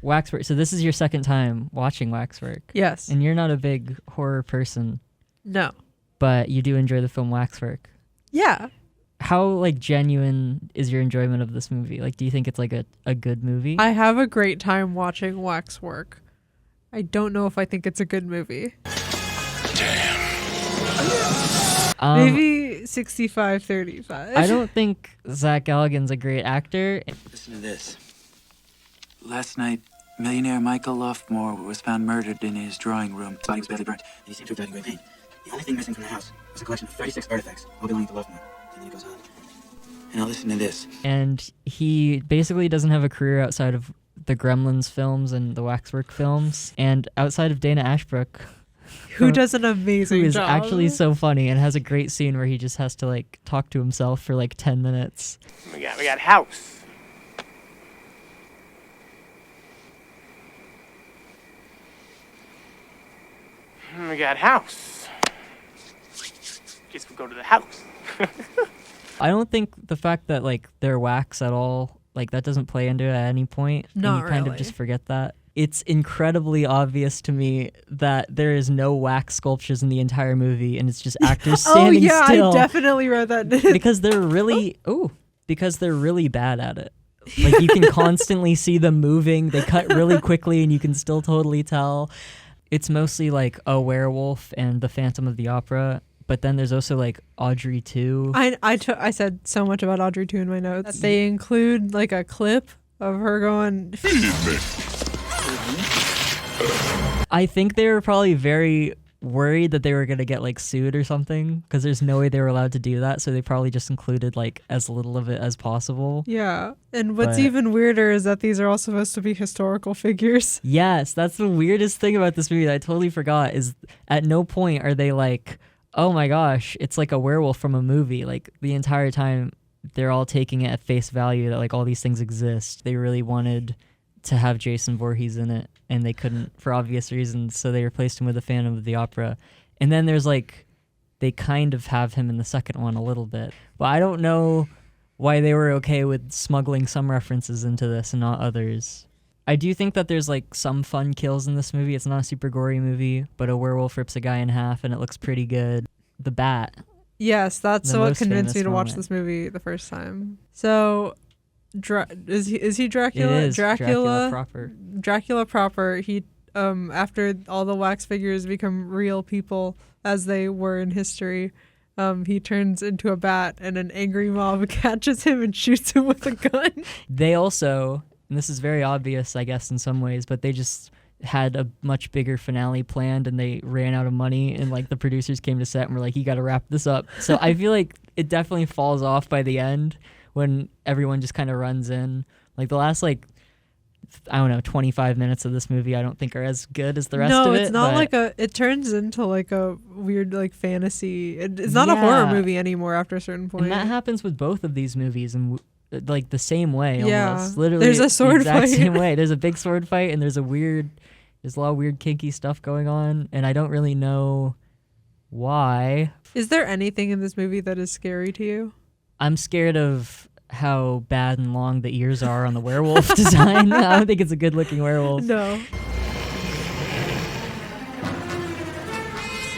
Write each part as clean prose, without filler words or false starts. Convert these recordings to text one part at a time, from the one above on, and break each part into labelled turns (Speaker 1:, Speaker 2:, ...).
Speaker 1: Waxwork. So this is your second time watching Waxwork.
Speaker 2: Yes.
Speaker 1: And you're not a big horror person.
Speaker 2: No.
Speaker 1: But you do enjoy the film Waxwork.
Speaker 2: Yeah.
Speaker 1: How like genuine is your enjoyment of this movie? Like, do you think it's like a good movie?
Speaker 2: I have a great time watching Waxwork. I don't know if I think it's a good movie.
Speaker 3: Damn.
Speaker 2: Maybe 65-35.
Speaker 1: I don't think Zach Galligan's a great actor.
Speaker 4: Listen to this. Last night, millionaire Michael Loftmore was found murdered in his drawing room. His body was badly burnt, and he seemed to have died in great pain. The only thing missing from the house was a collection of 36 artifacts, all belonging to Loftmore. And then it goes on. And now listen to this.
Speaker 1: And he basically doesn't have a career outside of the Gremlins films and the Waxwork films, and outside of Dana Ashbrook,
Speaker 2: who does an amazing
Speaker 1: who is
Speaker 2: job.
Speaker 1: actually so funny and has a great scene where he just has to like talk to himself for like 10 minutes.
Speaker 5: We got house. We got house. Guess we'll go to the house.
Speaker 1: I don't think the fact that like they're wax at all, like that doesn't play into it at any point.
Speaker 2: Not
Speaker 1: and you kind of
Speaker 2: really.
Speaker 1: just forget that. It's incredibly obvious to me that there is no wax sculptures in the entire movie, and it's just actors standing still.
Speaker 2: I definitely wrote that.
Speaker 1: Because they're really bad at it. Like you can constantly see them moving. They cut really quickly, and you can still totally tell. It's mostly like a werewolf and the Phantom of the Opera. But then there's also like Audrey 2.
Speaker 2: I said so much about Audrey 2 in my notes. They include like a clip of her going.
Speaker 1: I think they were probably very worried that they were going to get like sued or something, because there's no way they were allowed to do that. So they probably just included like as little of it as possible.
Speaker 2: Yeah. And what's
Speaker 1: But-
Speaker 2: even weirder is that these are all supposed to be historical figures.
Speaker 1: Yes, that's the weirdest thing about this movie that I totally forgot, is at no point are they like, oh my gosh, it's like a werewolf from a movie. Like the entire time they're all taking it at face value that like all these things exist. They really wanted to have Jason Voorhees in it, and they couldn't for obvious reasons, so they replaced him with the Phantom of the Opera. And then there's like, they kind of have him in the second one a little bit. But I don't know why they were okay with smuggling some references into this and not others. I do think that there's like some fun kills in this movie. It's not a super gory movie, but a werewolf rips a guy in half and it looks pretty good. The bat.
Speaker 2: Yes, that's
Speaker 1: The
Speaker 2: what
Speaker 1: most
Speaker 2: convinced me
Speaker 1: famous
Speaker 2: to watch
Speaker 1: moment.
Speaker 2: this movie the first time. So, is he Dracula?
Speaker 1: It is Dracula proper.
Speaker 2: Dracula proper. He after all the wax figures become real people as they were in history, he turns into a bat, and an angry mob catches him and shoots him with a gun.
Speaker 1: They also, and this is very obvious, I guess, in some ways, but they just had a much bigger finale planned, and they ran out of money, and like the producers came to set and were like, you got to wrap this up. So I feel like it definitely falls off by the end when everyone just kind of runs in. Like the last like, I don't know, 25 minutes of this movie I don't think are as good as the rest of it.
Speaker 2: No, it's not
Speaker 1: but
Speaker 2: like it turns into like a weird like fantasy. It's not a horror
Speaker 1: Yeah.
Speaker 2: movie anymore after a certain point.
Speaker 1: And that happens with both of these movies, and like the same way
Speaker 2: Yeah.
Speaker 1: almost. Literally
Speaker 2: There's a sword
Speaker 1: the exact
Speaker 2: fight.
Speaker 1: same way. There's a big sword fight, and there's a lot of weird kinky stuff going on, and I don't really know why.
Speaker 2: Is there anything in this movie that is scary to you?
Speaker 1: I'm scared of how bad and long the ears are on the werewolf design. I don't think it's a good looking werewolf.
Speaker 2: No.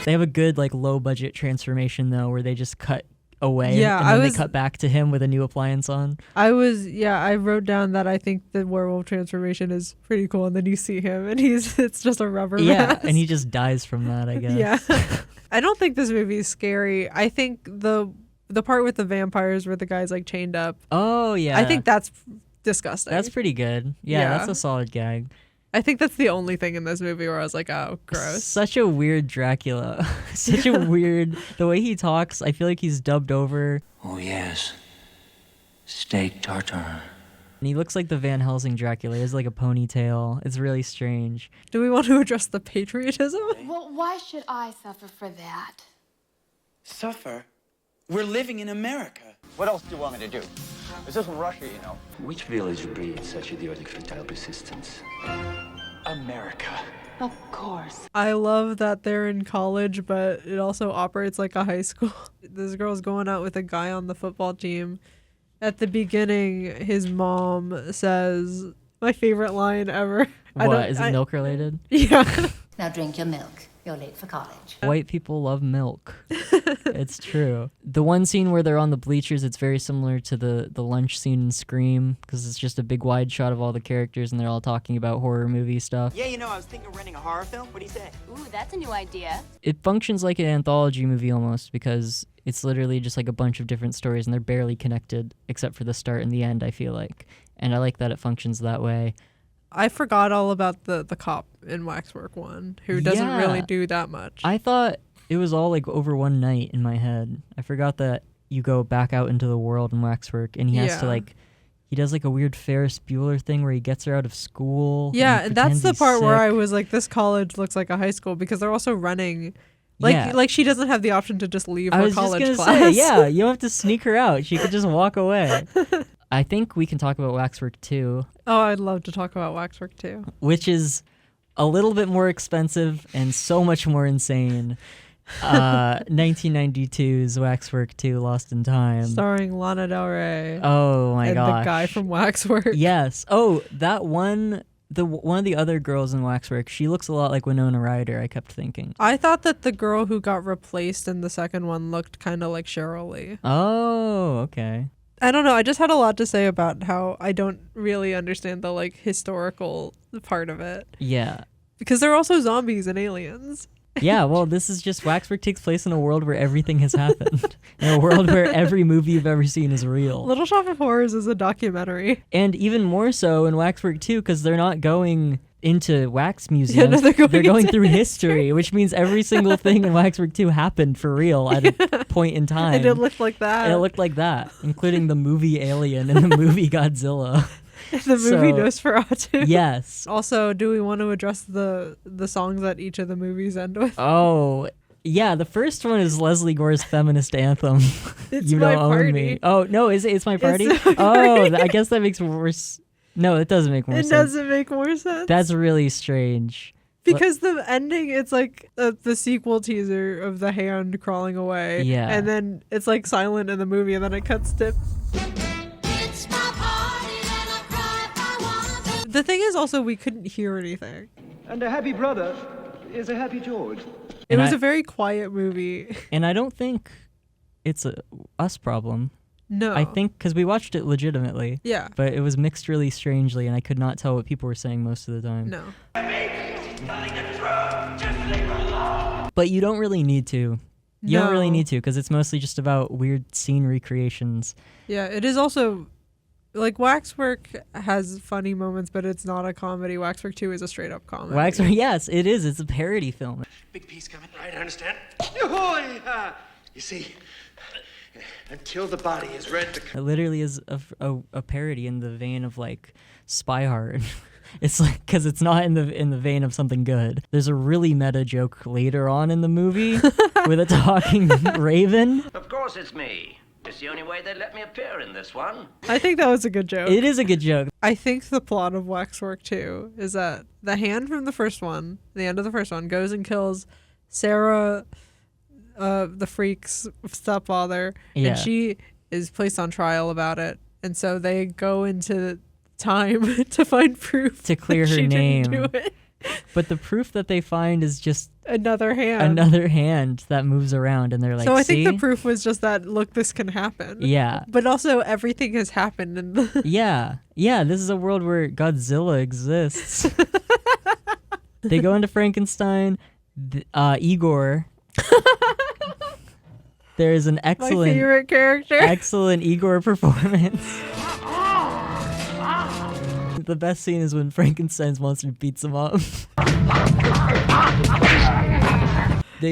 Speaker 1: They have a good like low budget transformation though, where they just cut away
Speaker 2: Yeah,
Speaker 1: and then they cut back to him with a new appliance on.
Speaker 2: I wrote down that I think the werewolf transformation is pretty cool, and then you see him and it's just a rubber mask.
Speaker 1: And he just dies from that, I guess.
Speaker 2: Yeah. I don't think this movie is scary. I think the part with the vampires where the guy's like chained up.
Speaker 1: Oh yeah.
Speaker 2: I think that's disgusting.
Speaker 1: That's pretty good. Yeah, that's a solid gag.
Speaker 2: I think that's the only thing in this movie where I was like, oh, gross.
Speaker 1: Such a weird Dracula. Such a weird, the way he talks, I feel like he's dubbed over.
Speaker 4: Oh, yes. Steak tartare.
Speaker 1: And he looks like the Van Helsing Dracula. He has like a ponytail. It's really strange.
Speaker 2: Do we want to address the patriotism?
Speaker 6: Well, why should I suffer for that?
Speaker 4: Suffer? We're living in America.
Speaker 7: What else do you want me to do? This isn't Russia, you know.
Speaker 8: Which village breeds such idiotic fertile persistence?
Speaker 7: America.
Speaker 6: Of course.
Speaker 2: I love that they're in college, but it also operates like a high school. This girl's going out with a guy on the football team. At the beginning, his mom says, my favorite line ever.
Speaker 1: What, is it milk related?
Speaker 2: Yeah.
Speaker 9: Now drink your milk. You're late for college.
Speaker 1: White people love milk. It's true. The one scene where they're on the bleachers, it's very similar to the lunch scene in Scream, because it's just a big wide shot of all the characters and they're all talking about horror movie stuff.
Speaker 10: Yeah, I was thinking of renting a horror film. What do you say?
Speaker 6: Ooh, that's a new idea.
Speaker 1: It functions like an anthology movie almost, because it's literally just like a bunch of different stories and they're barely connected except for the start and the end, I feel like. And I like that it functions that way.
Speaker 2: I forgot all about the cop in Waxwork 1 who doesn't really
Speaker 1: Yeah.
Speaker 2: do that much.
Speaker 1: I thought it was all like over one night in my head. I forgot that you go back out into the world in Waxwork and he has to like, he does like a weird Ferris Bueller thing where he gets her out of school.
Speaker 2: Yeah, and that's
Speaker 1: pretends
Speaker 2: the
Speaker 1: he's
Speaker 2: part where
Speaker 1: sick.
Speaker 2: I was like, this college looks like a high school because they're also running. Like she doesn't have the option to just leave
Speaker 1: I
Speaker 2: her
Speaker 1: was
Speaker 2: college
Speaker 1: just
Speaker 2: class.
Speaker 1: gonna say, yeah, you don't have to sneak her out. She could just walk away. I think we can talk about Waxwork 2.
Speaker 2: Oh, I'd love to talk about Waxwork 2.
Speaker 1: Which is a little bit more expensive and so much more insane. 1992's Waxwork 2 Lost in Time.
Speaker 2: Starring Lana Del Rey.
Speaker 1: Oh my
Speaker 2: and
Speaker 1: gosh.
Speaker 2: the guy from Waxwork.
Speaker 1: Yes. Oh, that one of the other girls in Waxwork, she looks a lot like Winona Ryder, I kept thinking.
Speaker 2: I thought that the girl who got replaced in the second one looked kind of like Cheryl Lee.
Speaker 1: Oh, okay.
Speaker 2: I don't know. I just had a lot to say about how I don't really understand the like historical part of it.
Speaker 1: Yeah.
Speaker 2: Because they're also zombies and aliens.
Speaker 1: Yeah, well, this is just Waxwork takes place in a world where everything has happened. In a world where every movie you've ever seen is real.
Speaker 2: Little Shop of Horrors is a documentary.
Speaker 1: And even more so in Waxwork 2, because they're not going into wax museums.
Speaker 2: Yeah, no,
Speaker 1: they're going through history, which means every single thing in Waxwork 2 happened for real at a point in time.
Speaker 2: And it looked like that.
Speaker 1: And it looked like that, including the movie Alien and the movie Godzilla.
Speaker 2: The movie Nosferatu.
Speaker 1: Yes.
Speaker 2: Also, do we want to address the songs that each of the movies end with?
Speaker 1: Oh, yeah. The first one is Leslie Gore's feminist anthem.
Speaker 2: It's
Speaker 1: You
Speaker 2: My
Speaker 1: Don't Own
Speaker 2: Party.
Speaker 1: Me. Oh, no, is it? It's My Party?
Speaker 2: It's My
Speaker 1: Oh,
Speaker 2: Party.
Speaker 1: I guess that makes worse. No, it doesn't make more
Speaker 2: It
Speaker 1: sense.
Speaker 2: doesn't make more sense.
Speaker 1: That's really strange.
Speaker 2: Because the ending, it's like the sequel teaser of the hand crawling away.
Speaker 1: Yeah.
Speaker 2: And then it's like silent in the movie, and then it cuts to. The thing is also we couldn't hear anything.
Speaker 11: And a happy brother is a happy George.
Speaker 2: It was a very quiet movie.
Speaker 1: And I don't think it's a us problem.
Speaker 2: No.
Speaker 1: I think because we watched it legitimately.
Speaker 2: Yeah.
Speaker 1: But it was mixed really strangely, and I could not tell what people were saying most of the time.
Speaker 2: No.
Speaker 1: But you don't really need to. You don't really
Speaker 2: No.
Speaker 1: need to, because it's mostly just about weird scene recreations.
Speaker 2: Yeah, it is also like Waxwork has funny moments, but it's not a comedy. Waxwork 2 is a straight up comedy.
Speaker 1: Waxwork, yes, it is. It's a parody film.
Speaker 3: Big piece coming. Right, I understand. You see, until the body is red to...
Speaker 1: It literally is a parody in the vein of like Spy Hard. It's like, because it's not in the vein of something good. There's a really meta joke later on in the movie with a talking raven.
Speaker 8: Of course it's me. It's the only way they let me appear in this one.
Speaker 2: I think that was a good joke.
Speaker 1: It is a good joke.
Speaker 2: I think the plot of Waxwork 2 is that the hand from the first one, the end of the first one, goes and kills Sarah, the freak's stepfather,
Speaker 1: Yeah.
Speaker 2: and she is placed on trial about it. And so they go into time to find proof
Speaker 1: To clear
Speaker 2: that
Speaker 1: her
Speaker 2: she
Speaker 1: name.
Speaker 2: didn't do it.
Speaker 1: But the proof that they find is just
Speaker 2: Another hand.
Speaker 1: another hand that moves around, and they're like,
Speaker 2: so I
Speaker 1: see?
Speaker 2: think the proof was just that, look, this can happen.
Speaker 1: Yeah.
Speaker 2: But also everything has happened in the
Speaker 1: Yeah, this is a world where Godzilla exists. They go into Frankenstein. Igor. There is an
Speaker 2: my
Speaker 1: excellent,
Speaker 2: favorite character.
Speaker 1: excellent Igor performance. The best scene is when Frankenstein's monster beats him up.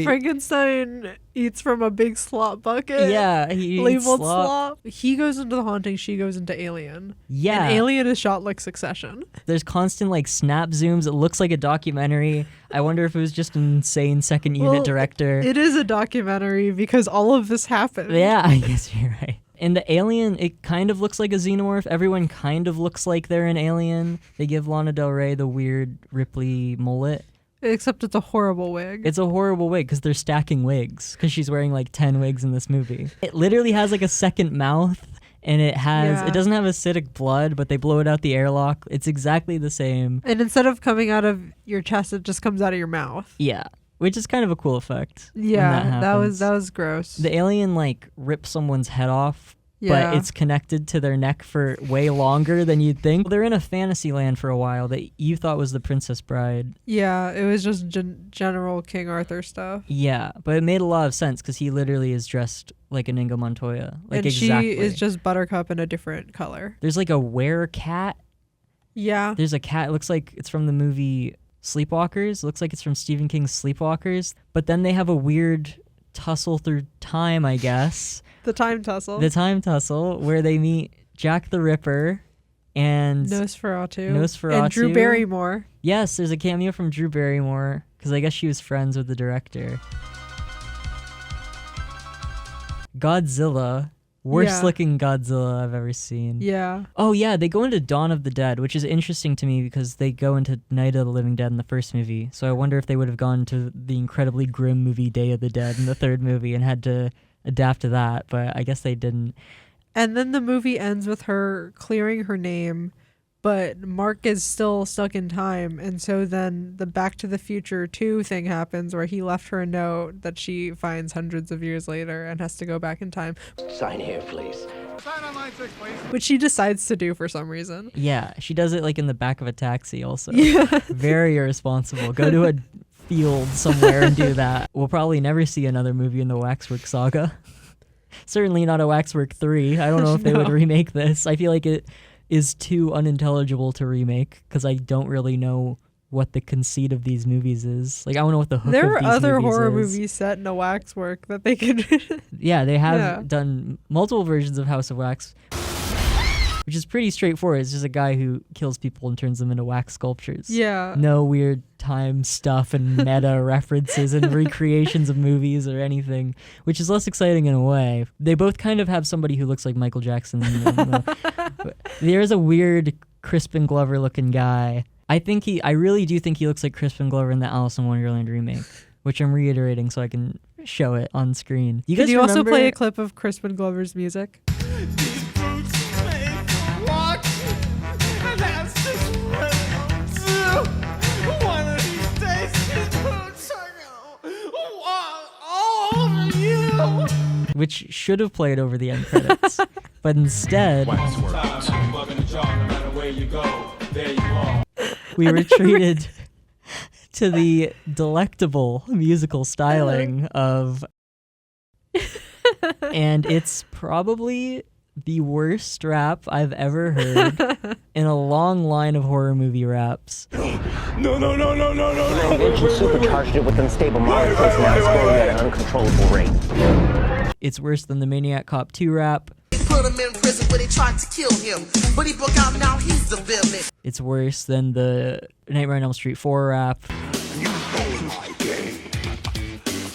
Speaker 2: Frankenstein eats from a big slop bucket.
Speaker 1: Yeah, he eats
Speaker 2: labeled
Speaker 1: slop.
Speaker 2: He goes into the haunting, she goes into Alien.
Speaker 1: Yeah.
Speaker 2: And Alien is shot like Succession.
Speaker 1: There's constant like snap zooms. It looks like a documentary. I wonder if it was just an insane second unit
Speaker 2: Well,
Speaker 1: director.
Speaker 2: It is a documentary because all of this happened.
Speaker 1: Yeah, I guess you're right. In the Alien, it kind of looks like a xenomorph. Everyone kind of looks like they're an alien. They give Lana Del Rey the weird Ripley mullet.
Speaker 2: Except it's a horrible wig.
Speaker 1: It's a horrible wig because they're stacking wigs because she's wearing like 10 wigs in this movie. It literally has like a second mouth And it
Speaker 2: Yeah.
Speaker 1: doesn't have acidic blood, but they blow it out the airlock. It's exactly the same.
Speaker 2: And instead of coming out of your chest, it just comes out of your mouth.
Speaker 1: Yeah, which is kind of a cool effect. when
Speaker 2: Yeah, that
Speaker 1: happens.
Speaker 2: was gross.
Speaker 1: The alien like rips someone's head off,
Speaker 2: Yeah.
Speaker 1: but it's connected to their neck for way longer than you'd think. They're in a fantasy land for a while that you thought was the Princess Bride.
Speaker 2: Yeah, it was just General King Arthur stuff.
Speaker 1: Yeah, but it made a lot of sense because he literally is dressed like an Inigo Montoya. Like
Speaker 2: And
Speaker 1: exactly.
Speaker 2: she is just Buttercup in a different color.
Speaker 1: There's like a werecat.
Speaker 2: Yeah.
Speaker 1: There's a cat. It looks like it's from the movie Sleepwalkers. It looks like it's from Stephen King's Sleepwalkers. But then they have a weird tussle through time, I guess.
Speaker 2: The time tussle.
Speaker 1: The time tussle where they meet Jack the Ripper and
Speaker 2: Nosferatu. And Drew Barrymore.
Speaker 1: Yes, there's a cameo from Drew Barrymore because I guess she was friends with the director. Godzilla. Worst looking Godzilla I've ever seen.
Speaker 2: Yeah.
Speaker 1: Oh yeah, they go into Dawn of the Dead, which is interesting to me because they go into Night of the Living Dead in the first movie. So I wonder if they would have gone to the incredibly grim movie Day of the Dead in the third movie and had to adapt to that, but I guess they didn't.
Speaker 2: And then the movie ends with her clearing her name, but Mark is still stuck in time. And so then the Back to the Future 2 thing happens where he left her a note that she finds hundreds of years later and has to go back in time.
Speaker 8: Sign here, please.
Speaker 3: Sign on line 6, please.
Speaker 2: Which she decides to do for some reason.
Speaker 1: Yeah, she does it like in the back of a taxi also.
Speaker 2: Yeah.
Speaker 1: Very irresponsible. Go to a field somewhere and do that. We'll probably never see another movie in the Waxwork saga. Certainly not a Waxwork 3. I don't know if they would
Speaker 2: No.
Speaker 1: remake this. I feel like it is too unintelligible to remake because I don't really know what the conceit of these movies is. Like, I don't know what the hook
Speaker 2: There
Speaker 1: of
Speaker 2: are
Speaker 1: these
Speaker 2: other
Speaker 1: movies
Speaker 2: horror
Speaker 1: is.
Speaker 2: movies set in a waxwork that they could.
Speaker 1: Yeah, they have
Speaker 2: Yeah.
Speaker 1: done multiple versions of House of Wax, which is pretty straightforward. It's just a guy who kills people and turns them into wax sculptures.
Speaker 2: Yeah.
Speaker 1: No weird time stuff and meta references and recreations of movies or anything, which is less exciting in a way. They both kind of have somebody who looks like Michael Jackson. There's a weird Crispin Glover looking guy. I really do think he looks like Crispin Glover in the Alice in Wonderland remake, which I'm reiterating so I can show it on screen. You guys
Speaker 2: Could you also
Speaker 1: remember-
Speaker 2: play a clip of Crispin Glover's music?
Speaker 1: which should have played over the end credits, but instead we retreated to the delectable musical styling of, and it's probably the worst rap I've ever heard in a long line of horror movie raps.
Speaker 8: No. Invention supercharged it with unstable molecules now exploding at an uncontrollable rate.
Speaker 1: It's worse than the Maniac Cop 2 rap.
Speaker 12: Put him in prison where they tried to kill him, but he broke out, now he's the villain.
Speaker 1: It's worse than the Nightmare on Elm Street 4 rap.
Speaker 13: You know my game.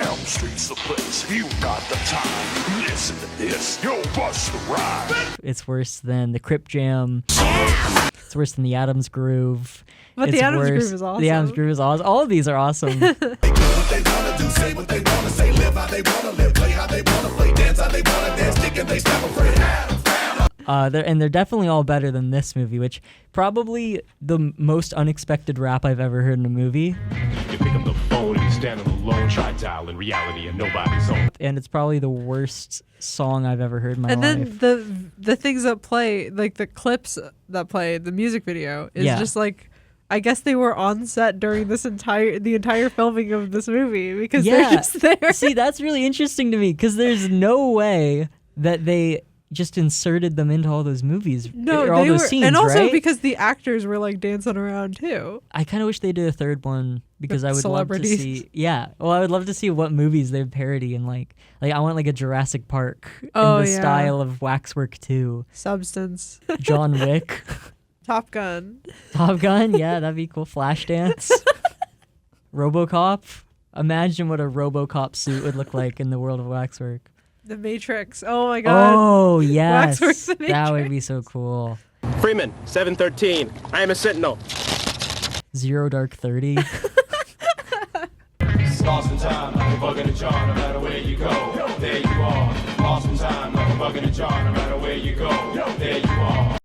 Speaker 13: Elm Street's the place. You got the time. Listen to this. You'll bust the ride.
Speaker 1: It's worse than the Crip Jam. It's worse than the Adams Groove.
Speaker 2: But
Speaker 1: It's
Speaker 2: the Adams
Speaker 1: worse-
Speaker 2: Groove is awesome.
Speaker 1: The Adams Groove is awesome. All of these are awesome. They're definitely all better than this movie, which probably the most unexpected rap I've ever heard in a movie.
Speaker 14: You pick up the phone and standing alone, try dialing reality and nobody's home.
Speaker 1: And it's probably the worst song I've ever heard in my
Speaker 2: And
Speaker 1: life.
Speaker 2: then the things that play, like the clips that play, the music video is
Speaker 1: Yeah.
Speaker 2: just like, I guess they were on set during the entire filming of this movie because they're just there.
Speaker 1: See, that's really interesting to me because there's no way that they just inserted them into all those movies
Speaker 2: No,
Speaker 1: or all
Speaker 2: they
Speaker 1: those
Speaker 2: were,
Speaker 1: scenes,
Speaker 2: and also
Speaker 1: right?
Speaker 2: because the actors were like dancing around too.
Speaker 1: I kind of wish they did a third one because
Speaker 2: With
Speaker 1: I would love to
Speaker 2: celebrities.
Speaker 1: see. Yeah, well, I would love to see what movies they parody and like I want like a Jurassic Park
Speaker 2: Oh,
Speaker 1: in the
Speaker 2: yeah.
Speaker 1: style of Waxwork 2.
Speaker 2: Substance.
Speaker 1: John Wick,
Speaker 2: Top Gun.
Speaker 1: Top Gun, yeah, that'd be cool. Flashdance, RoboCop. Imagine what a RoboCop suit would look like in the world of Waxwork.
Speaker 2: The Matrix. Oh my god.
Speaker 1: Oh yes,
Speaker 2: Waxwork's The
Speaker 1: that would
Speaker 2: Matrix.
Speaker 1: be so cool.
Speaker 5: Freeman, 713. I am a sentinel.
Speaker 1: Zero Dark 30.
Speaker 14: Lost in time, like a bug in a jar, no matter where you go. There you are, lost in time, like a bug mug in a jar, no matter where you go. There you are.